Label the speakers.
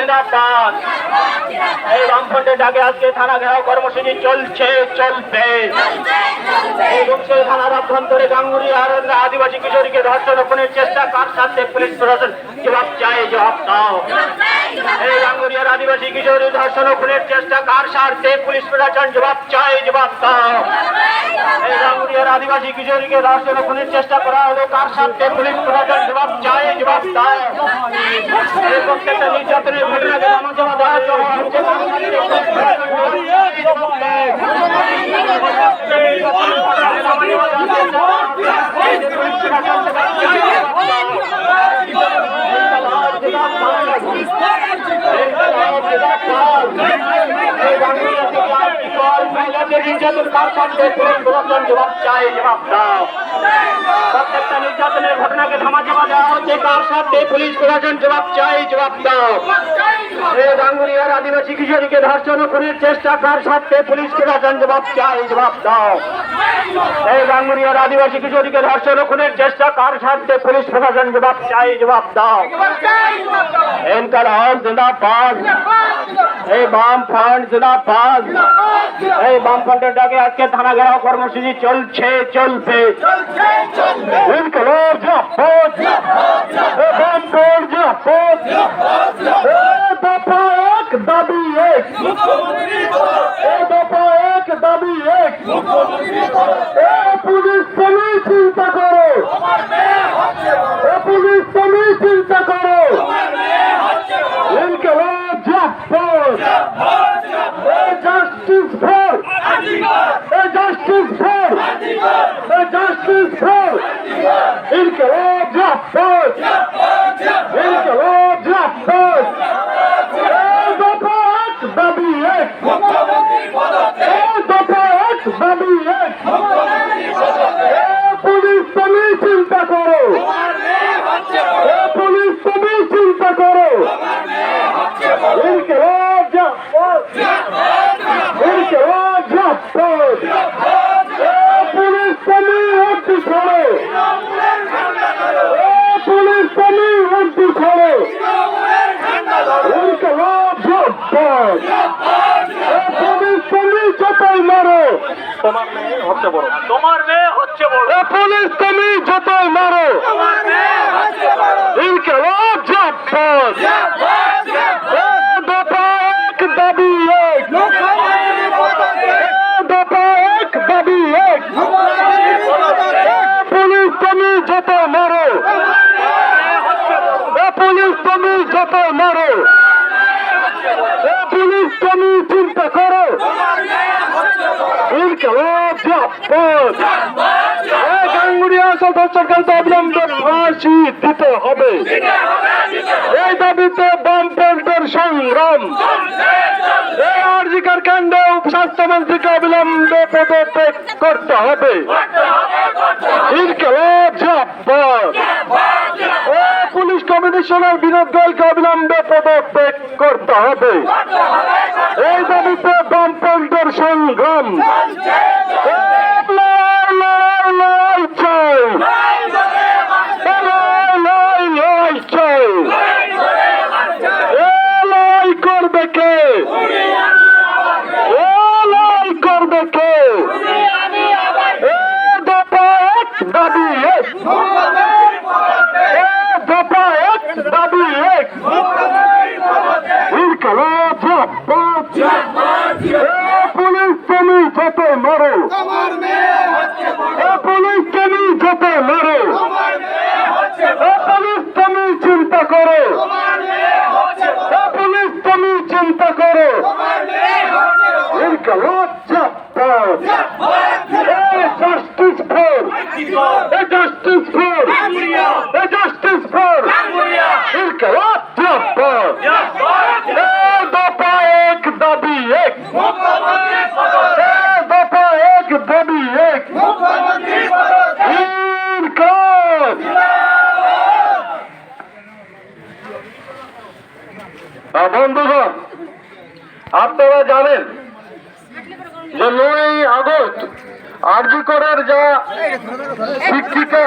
Speaker 1: জিন্দাবাদ। এই বামফ্রন্টের ডাকে আজকে থানা ঘেরাও কর্মসূচি চলছে, চলবে। এই বংশের থানার অভ্যন্তরে গাঙ্গুরিয়া আদিবাসী কিশোরীকে ধর্ষণ খুনের চেষ্টা কার সাথে পুলিশ প্রশাসন জবাব চাই, জবাব দাও। এই গাঙ্গুরিয়ার আদিবাসী কিশোরী ধর্ষণ খুনের চেষ্টা কার সাথে পুলিশ প্রশাসন জবাব চাই, জবাব দাও। এই গাঙ্গুরিয়ার আদিবাসী কিশোরীকে ধর্ষণ খুনের চেষ্টা করা হলো কার সাথে পুলিশ প্রশাসন জবাব চাই, জবাব দাও। এই প্রত্যেকটা নির্যাতনের ঘটনাকে জমা দেওয়া হচ্ছে। প্রত্যেকটা নির্যাতনের ঘটনাকে ধামা চাপা দেওয়া হচ্ছে কার সাথে পুলিশ প্রশাসন জবাব চাই, জবাব দাও। এই গাঙ্গুরিয়ার আদিবাসী কিশোরীকে ধর্ষণ খুনের চেষ্টা কার সাথে পুলিশ প্রশাসন জবাব চাই, জবাব দাও। এই গাঙ্গুরিয়ার আদিবাসী কিশোরীকে ধর্ষণ খুনের চেষ্টা কার সাথে পুলিশ প্রশাসন জবাব চাই, জবাব দাও। ইনকলাব জিন্দাবাদ। এই বামফ্রন্ট জিন্দাবাদ। এই বামফ্রন্টের ডাকে আজকে থানা ঘেরাও কর্মসূচি চলছে, চলবে। ইনকলাব জিন্দাবাদ। এই বামফ্রন্ট জিন্দাবাদ। দফা এক দাবি এক, দফা এক দাবি এক। পুলিশ তুমি চিন্তা করো, পুলিশ তুমি চিন্তা করো। ইনকলাব জিন্দাবাদ। Justice for, justice for, justice for. ইনকলাব জিন্দাবাদ। ইনকলাব জিন্দাবাদ। দফা এক দাবি এক, দফা এক দাবি এক। পুলিশ তুমি চিন্তা করো, পুলিশ তুমি চিন্তা করো। ইনকলাব জিন্দাবাদ। ইনকলাব জিন্দাবাদ। পুলিশ তুমি উর্দু ছাড়ো, পুলিশ তুমি উর্দু ছাড়ো। ইনকলাব জিন্দাবাদ। পুলিশ তুমি যতই মারো, তোমার মেয়ে হচ্ছে বড়, তোমার মেয়ে হচ্ছে বড়। পুলিশ তুমি যতই মারো, ইনকলাব জিন্দাবাদ। দফা এক দাবি এক, দফা এক দাবি এক। পুলিশ তুমি যত মারো, পুলিশ তুমি যত মারো। পুলিশ তুমি চিন্তা করো। ইনকলাব জিন্দাবাদ। গাঙ্গুরিয়া সরকারকে অবিলম্বে ফাঁসি দিতে হবে। এই দাবিতে বামফ্রন্টের সংগ্রাম। এই আরজিকর কাণ্ডে স্বাস্থ্যমন্ত্রীকে অবিলম্বে পদত্যাগ করতে হবে। ইনকলাব জিন্দাবাদ। পুলিশ কমিশনার বিনোদ গোয়েলকে অবিলম্বে পদত্যাগ করতে হবে। এই দাবিতে বামফ্রন্টের সংগ্রাম। লড়াই চাই, লড়াই চাই। লড়াই করবে কে, লড়াই করবে কে? দফা এক দাবি এক, দফা এক দাবি এক। ইনকলাব জিন্দাবাদ। পুলিশ তুমি যত মারো, পুলিশ তুমি যত মারো। পুলিশ তুমি চিন্তা করো, পুলিশ তুমি চিন্তা করো। ইনকলাব জিন্দাবাদ। Justice for, justice for, justice for. ইনকলাব জিন্দাবাদ। দফা এক দাবি এক, দফা এক দাবি এক। ইনকলাব। বন্ধুগণ, আপনারা জানেন যে 9ই আগস্ট আরজি করার যা শিক্ষিকা